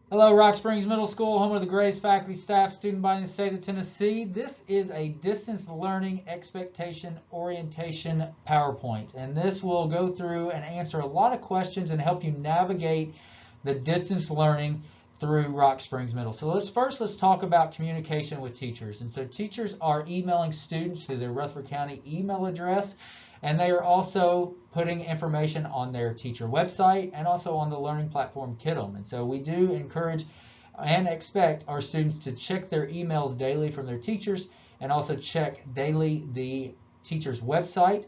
Hello, Rock Springs Middle School, home of the greatest faculty, staff, student body in the state of Tennessee. This is a distance learning expectation orientation PowerPoint, and this will go through and answer a lot of questions and help you navigate the distance learning through Rock Springs Middle. So let's talk about communication with teachers. And so teachers are emailing students through their Rutherford County email address, and they are also putting information on their teacher website and also on the learning platform KIDDOM. And so we do encourage and expect our students to check their emails daily from their teachers and also check daily the teacher's website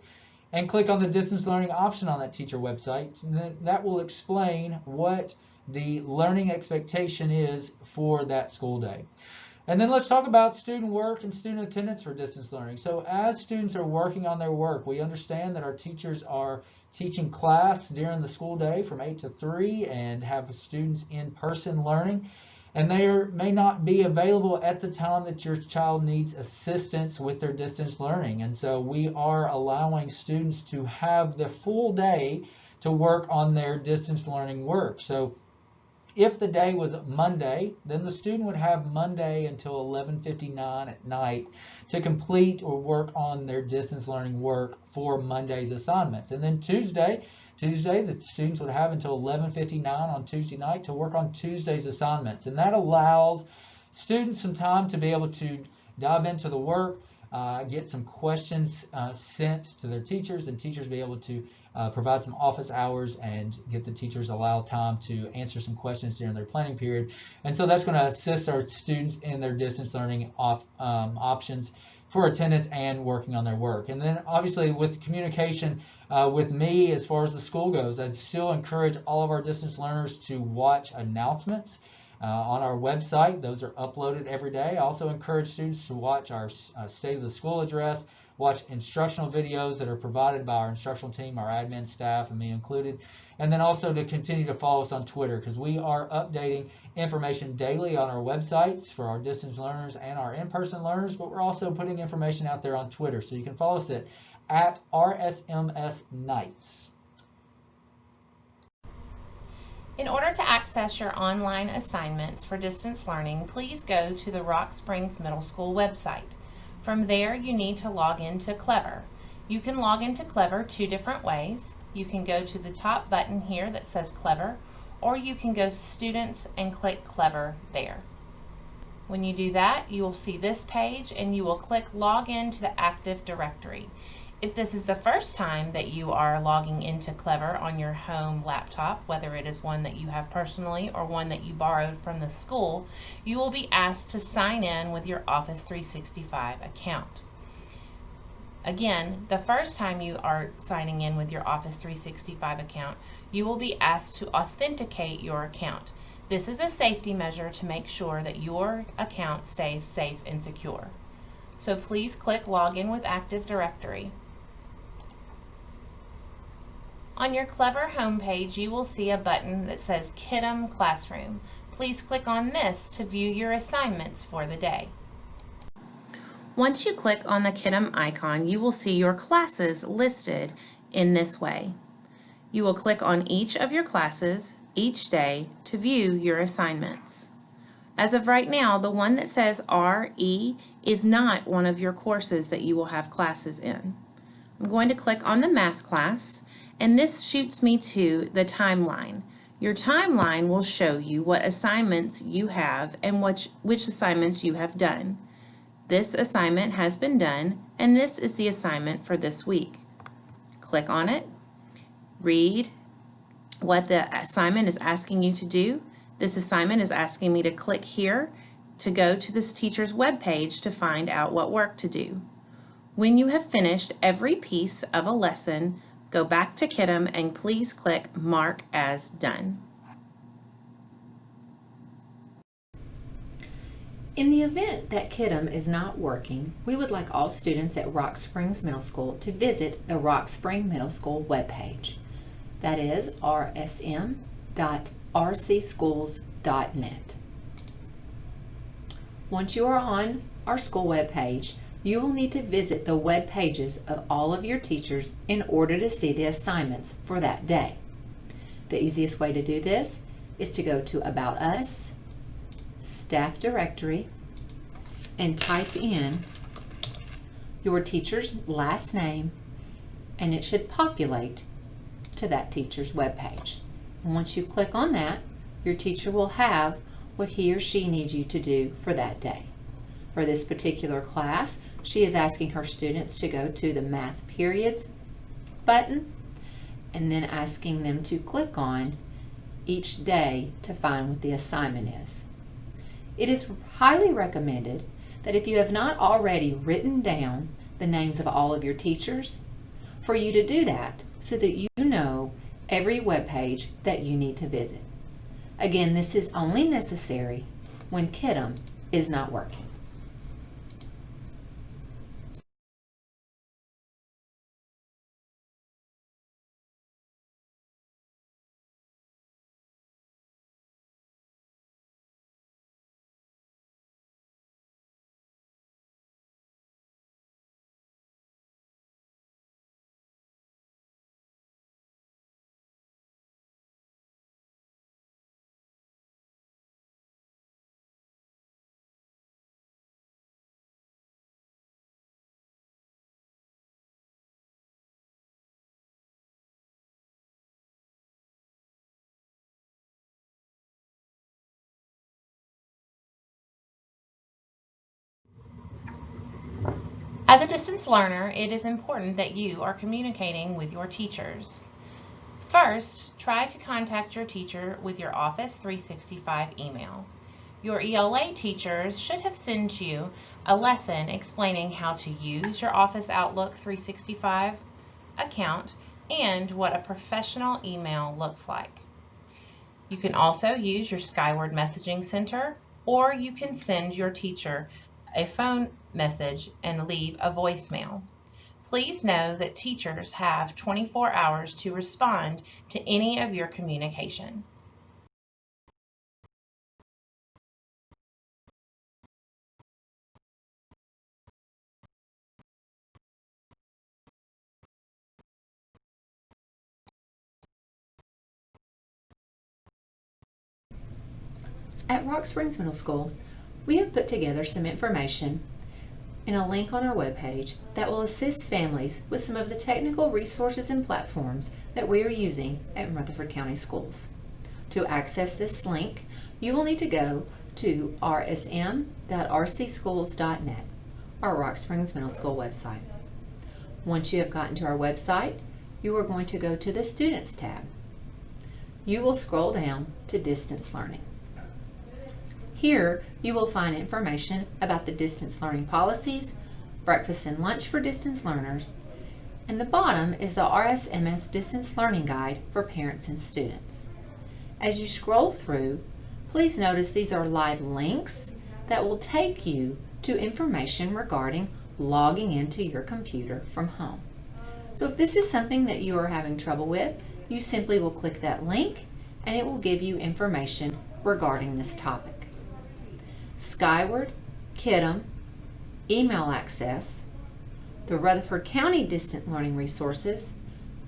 and click on the distance learning option on that teacher website. And that will explain what the learning expectation is for that school day. And then let's talk about student work and student attendance for distance learning. So as students are working on their work, we understand that our teachers are teaching class during the school day from 8 to 3 and have students in person learning. And they may not be available at the time that your child needs assistance with their distance learning. And so we are allowing students to have the full day to work on their distance learning work. So if the day was Monday, then the student would have Monday until 11:59 at night to complete or work on their distance learning work for Monday's assignments. And then Tuesday, the students would have until 11:59 on Tuesday night to work on Tuesday's assignments. And that allows students some time to be able to dive into the work, get some questions sent to their teachers, and teachers be able to provide some office hours and get the teachers allow time to answer some questions during their planning period. And so that's going to assist our students in their distance learning options for attendance and working on their work. And then obviously with communication with me as far as the school goes, I'd still encourage all of our distance learners to watch announcements on our website. Those are uploaded every day. I also encourage students to watch our State of the School address, watch instructional videos that are provided by our instructional team, our admin staff, and me included. And then also to continue to follow us on Twitter, because we are updating information daily on our websites for our distance learners and our in-person learners, but we're also putting information out there on Twitter. So you can follow us at RSMS Nights. In order to access your online assignments for distance learning, please go to the Rock Springs Middle School website. From there, you need to log into Clever. You can log into Clever two different ways. You can go to the top button here that says Clever, or you can go Students and click Clever there. When you do that, you will see this page and you will click Log in to the Active Directory. If this is the first time that you are logging into Clever on your home laptop, whether it is one that you have personally or one that you borrowed from the school, you will be asked to sign in with your Office 365 account. Again, the first time you are signing in with your Office 365 account, you will be asked to authenticate your account. This is a safety measure to make sure that your account stays safe and secure. So please click Login with Active Directory. On your Clever homepage, you will see a button that says KIDDOM Classroom. Please click on this to view your assignments for the day. Once you click on the KIDDOM icon, you will see your classes listed in this way. You will click on each of your classes each day to view your assignments. As of right now, the one that says RE is not one of your courses that you will have classes in. I'm going to click on the math class, and this shoots me to the timeline. Your timeline will show you what assignments you have and which assignments you have done. This assignment has been done, and this is the assignment for this week. Click on it, read what the assignment is asking you to do. This assignment is asking me to click here to go to this teacher's webpage to find out what work to do. When you have finished every piece of a lesson, go back to KIDDOM and please click Mark as Done. In the event that KIDDOM is not working, we would like all students at Rock Springs Middle School to visit the Rock Spring Middle School webpage. That is rsm.rcschools.net. Once you are on our school webpage, you will need to visit the web pages of all of your teachers in order to see the assignments for that day. The easiest way to do this is to go to About Us, Staff Directory, and type in your teacher's last name, and it should populate to that teacher's webpage. And once you click on that, your teacher will have what he or she needs you to do for that day. For this particular class, she is asking her students to go to the Math Periods button and then asking them to click on each day to find what the assignment is. It is highly recommended that if you have not already written down the names of all of your teachers, for you to do that so that you know every web page that you need to visit. Again, this is only necessary when KIDDOM is not working. As a distance learner, it is important that you are communicating with your teachers. First, try to contact your teacher with your Office 365 email. Your ELA teachers should have sent you a lesson explaining how to use your Office Outlook 365 account and what a professional email looks like. You can also use your SKYWARD messaging center, or you can send your teacher a phone message and leave a voicemail. Please know that teachers have 24 hours to respond to any of your communication. At Rock Springs Middle School, we have put together some information and a link on our webpage that will assist families with some of the technical resources and platforms that we are using at Rutherford County Schools. To access this link, you will need to go to rsm.rcschools.net, our Rock Springs Middle School website. Once you have gotten to our website, you are going to go to the Students tab. You will scroll down to Distance Learning. Here, you will find information about the distance learning policies, breakfast and lunch for distance learners, and the bottom is the RSMS Distance Learning Guide for parents and students. As you scroll through, please notice these are live links that will take you to information regarding logging into your computer from home. So if this is something that you are having trouble with, you simply will click that link and it will give you information regarding this topic. SKYWARD, KIDDOM, email access, the Rutherford County Distant Learning Resources,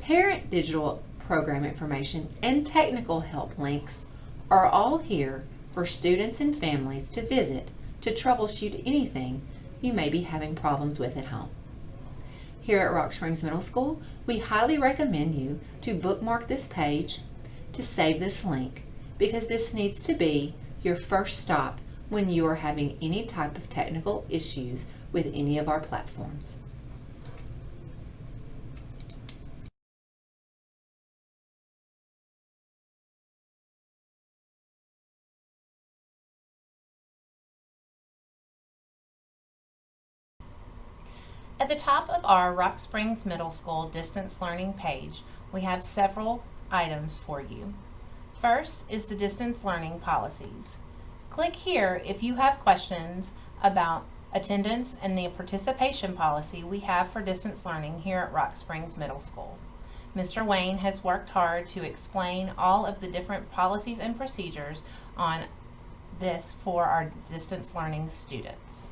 parent digital program information, and technical help links are all here for students and families to visit to troubleshoot anything you may be having problems with at home. Here at Rock Springs Middle School, we highly recommend you to bookmark this page, to save this link, because this needs to be your first stop when you are having any type of technical issues with any of our platforms. At the top of our Rock Springs Middle School distance learning page, we have several items for you. First is the distance learning policies. Click here if you have questions about attendance and the participation policy we have for distance learning here at Rock Springs Middle School. Mr. Wayne has worked hard to explain all of the different policies and procedures on this for our distance learning students.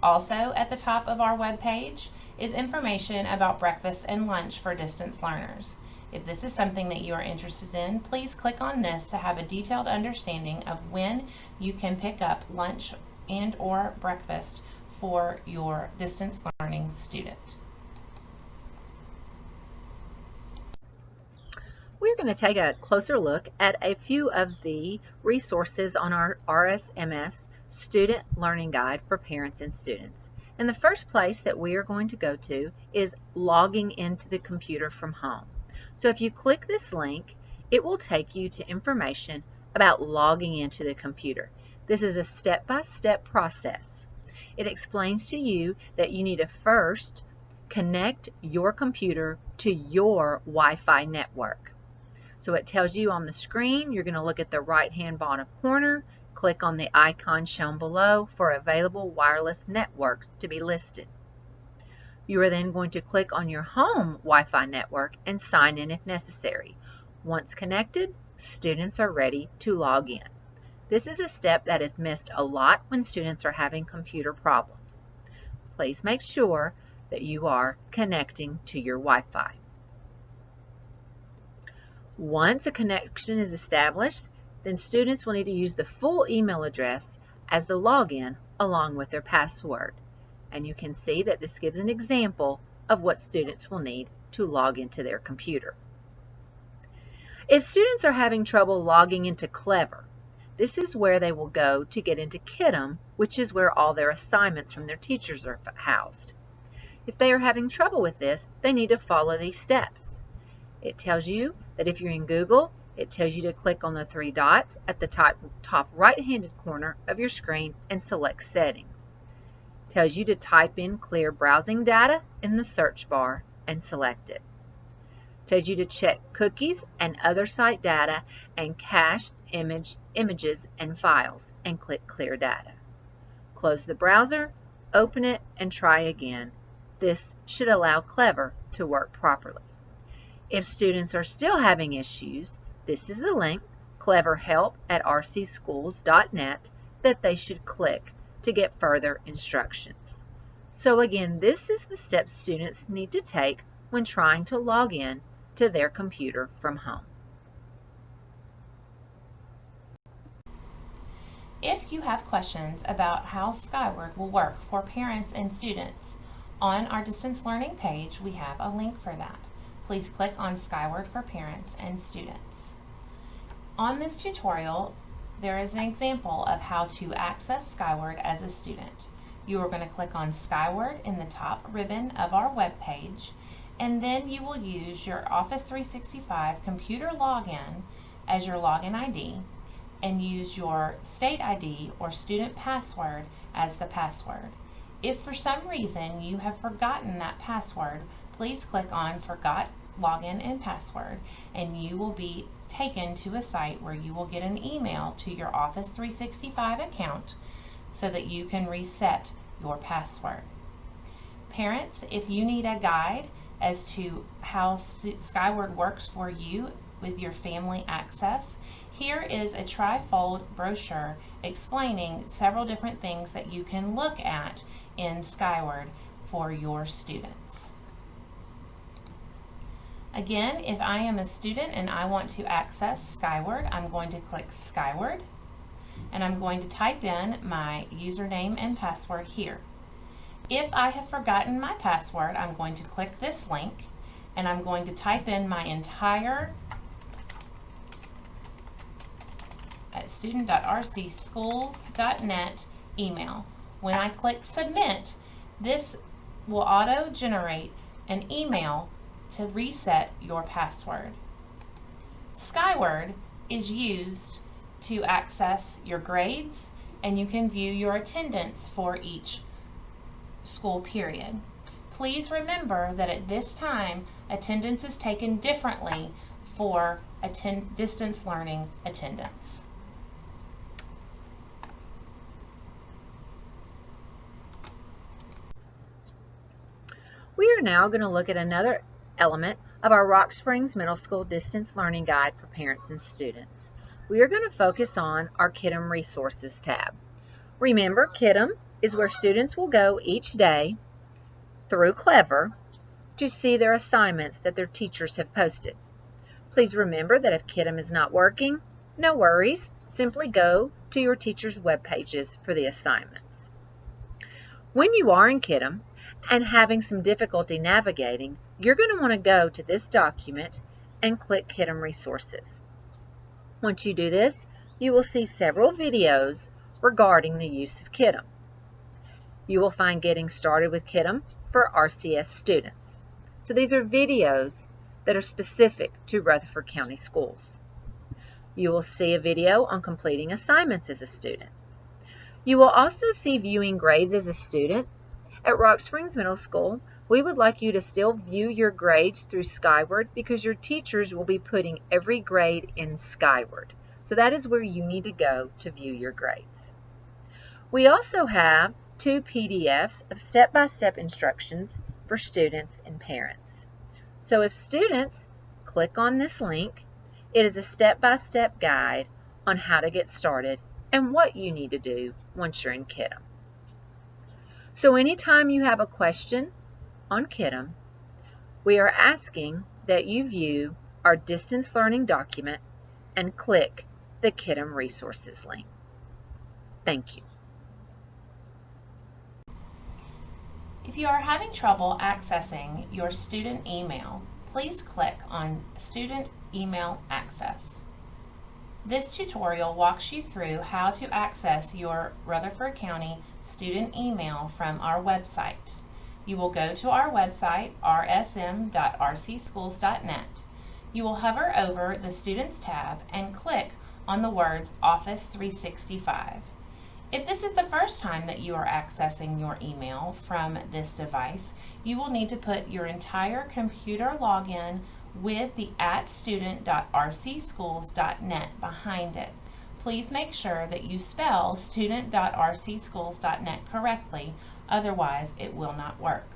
Also at the top of our web page is information about breakfast and lunch for distance learners. If this is something that you are interested in, please click on this to have a detailed understanding of when you can pick up lunch and/or breakfast for your distance learning student. We're going to take a closer look at a few of the resources on our RSMS Student Learning Guide for parents and students. And the first place that we are going to go to is logging into the computer from home. So if you click this link, it will take you to information about logging into the computer. This is a step-by-step process. It explains to you that you need to first connect your computer to your Wi-Fi network. So it tells you on the screen, you're going to look at the right-hand bottom corner, click on the icon shown below for available wireless networks to be listed. You are then going to click on your home Wi-Fi network and sign in if necessary. Once connected, students are ready to log in. This is a step that is missed a lot when students are having computer problems. Please make sure that you are connecting to your Wi-Fi. Once a connection is established, then students will need to use the full email address as the login along with their password. And you can see that this gives an example of what students will need to log into their computer. If students are having trouble logging into Clever, this is where they will go to get into KIDDOM, which is where all their assignments from their teachers are housed. If they are having trouble with this, they need to follow these steps. It tells you that if you're in Google, it tells you to click on the three dots at the top right-handed corner of your screen and select Settings. It tells you to type in Clear Browsing Data in the search bar and select it. It tells you to check cookies and other site data and cached images and files and click Clear Data. Close the browser, open it, and try again. This should allow Clever to work properly. If students are still having issues, this is the link, cleverhelp@rcschools.net, that they should click to get further instructions. So again, this is the steps students need to take when trying to log in to their computer from home. If you have questions about how SKYWARD will work for parents and students, on our distance learning page we have a link for that. Please click on SKYWARD for parents and students. On this tutorial, there is an example of how to access SKYWARD as a student. You are going to click on SKYWARD in the top ribbon of our web page, and then you will use your Office 365 computer login as your login ID and use your state ID or student password as the password. If for some reason you have forgotten that password, please click on Forgot Login and Password, and you will be taken to a site where you will get an email to your Office 365 account so that you can reset your password. Parents, if you need a guide as to how SKYWARD works for you with your family access, here is a trifold brochure explaining several different things that you can look at in SKYWARD for your students. Again, if I am a student and I want to access SKYWARD, I'm going to click SKYWARD and I'm going to type in my username and password here. If I have forgotten my password, I'm going to click this link and I'm going to type in my entire at student.rcschools.net email. When I click submit, this will auto-generate an email to reset your password. SKYWARD is used to access your grades, and you can view your attendance for each school period. Please remember that at this time, attendance is taken differently for distance learning attendance. We are now going to look at another element of our Rock Springs Middle School Distance Learning Guide for parents and students. We are going to focus on our KIDDOM Resources tab. Remember, KIDDOM is where students will go each day through Clever to see their assignments that their teachers have posted. Please remember that if KIDDOM is not working, no worries. Simply go to your teacher's web pages for the assignments. When you are in KIDDOM and having some difficulty navigating, you're going to want to go to this document and click KIDDOM Resources. Once you do this, you will see several videos regarding the use of KIDDOM. You will find Getting Started with KIDDOM for RCS students. So these are videos that are specific to Rutherford County Schools. You will see a video on completing assignments as a student. You will also see viewing grades as a student. At Rock Springs Middle School, we would like you to still view your grades through SKYWARD because your teachers will be putting every grade in SKYWARD. So that is where you need to go to view your grades. We also have 2 PDFs of step-by-step instructions for students and parents. So if students click on this link, it is a step-by-step guide on how to get started and what you need to do once you're in KIDDOM. So anytime you have a question on KIDDOM, we are asking that you view our distance learning document and click the KIDDOM Resources link. Thank you. If you are having trouble accessing your student email, please click on Student Email Access. This tutorial walks you through how to access your Rutherford County student email from our website. You will go to our website, rsm.rcschools.net. You will hover over the Students tab and click on the words Office 365. If this is the first time that you are accessing your email from this device, you will need to put your entire computer login with the @student.rcschools.net behind it. Please make sure that you spell student.rcschools.net correctly, otherwise it will not work.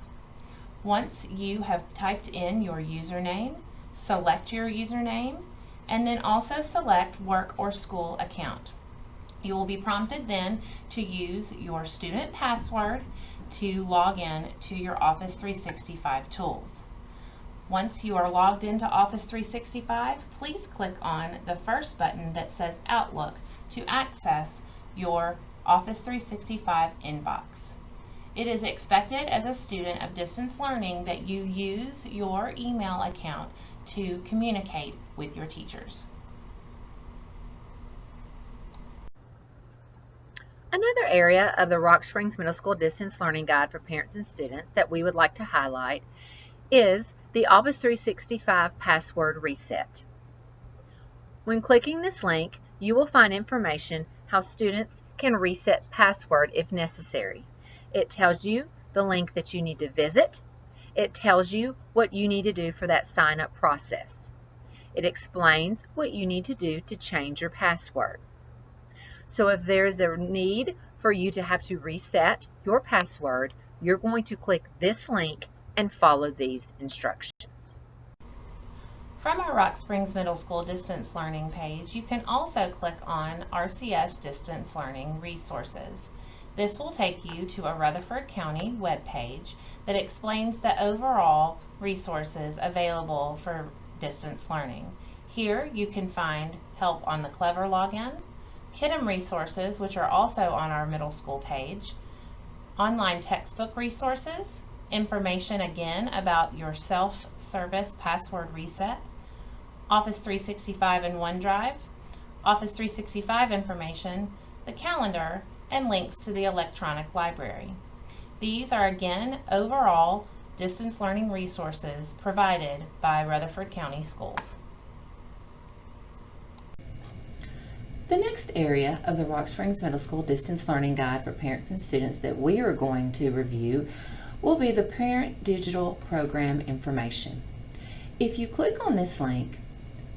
Once you have typed in your username, select your username, and then also select work or school account. You will be prompted then to use your student password to log in to your Office 365 tools. Once you are logged into Office 365, please click on the first button that says Outlook to access your Office 365 inbox. It is expected as a student of distance learning that you use your email account to communicate with your teachers. Another area of the Rock Springs Middle School Distance Learning Guide for parents and students that we would like to highlight is the Office 365 Password Reset. When clicking this link, you will find information how students can reset password if necessary. It tells you the link that you need to visit. It tells you what you need to do for that sign-up process. It explains what you need to do to change your password. So if there's a need for you to have to reset your password, you're going to click this link and follow these instructions. From our Rock Springs Middle School Distance Learning page, you can also click on RCS Distance Learning Resources. This will take you to a Rutherford County web page that explains the overall resources available for distance learning. Here you can find help on the Clever login, KIDDOM resources, which are also on our middle school page, online textbook resources, information again about your self-service password reset, Office 365 and OneDrive, Office 365 information, the calendar, and links to the electronic library. These are again overall distance learning resources provided by Rutherford County Schools. The next area of the Rock Springs Middle School Distance Learning Guide for parents and students that we are going to review will be the Parent Digital Program Information. If you click on this link,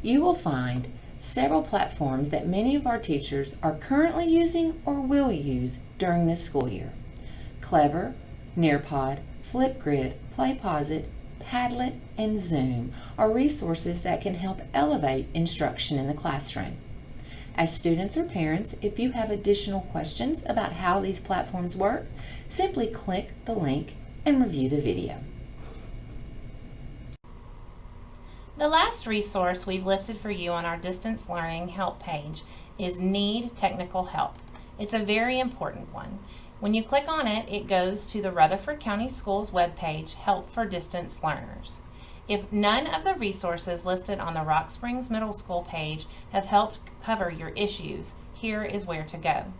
you will find several platforms that many of our teachers are currently using or will use during this school year. Clever, Nearpod, Flipgrid, PlayPosit, Padlet, and Zoom are resources that can help elevate instruction in the classroom. As students or parents, if you have additional questions about how these platforms work, simply click the link and review the video. The The last resource we've listed for you on our distance learning help page is Need Technical Help. It's a very important one. When you click on it, it goes to the Rutherford County Schools webpage, Help for Distance Learners. If none of the resources listed on the Rock Springs Middle School page have helped cover your issues, here is where to go.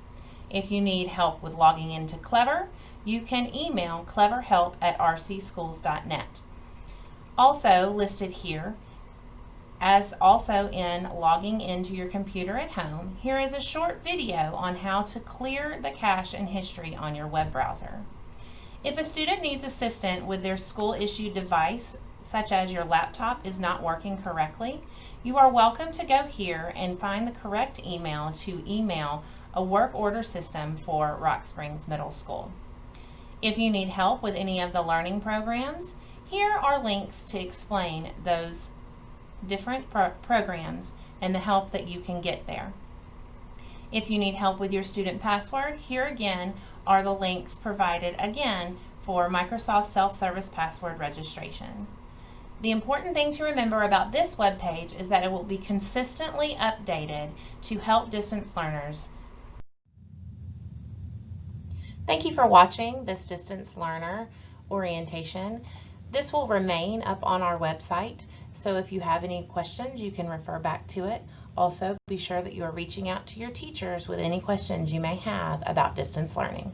If you need help with logging into Clever, you can email cleverhelp@rcschools.net. Also listed here, as also in logging into your computer at home, here is a short video on how to clear the cache and history on your web browser. If a student needs assistance with their school-issued device, such as your laptop is not working correctly, you are welcome to go here and find the correct email to email a work order system for Rock Springs Middle School. If you need help with any of the learning programs, here are links to explain those different programs and the help that you can get there. If you need help with your student password, here again are the links provided again for Microsoft Self-Service Password Registration. The important thing to remember about this webpage is that it will be consistently updated to help distance learners. Thank you for watching this distance learner orientation. This will remain up on our website, so if you have any questions, you can refer back to it. Also, be sure that you are reaching out to your teachers with any questions you may have about distance learning.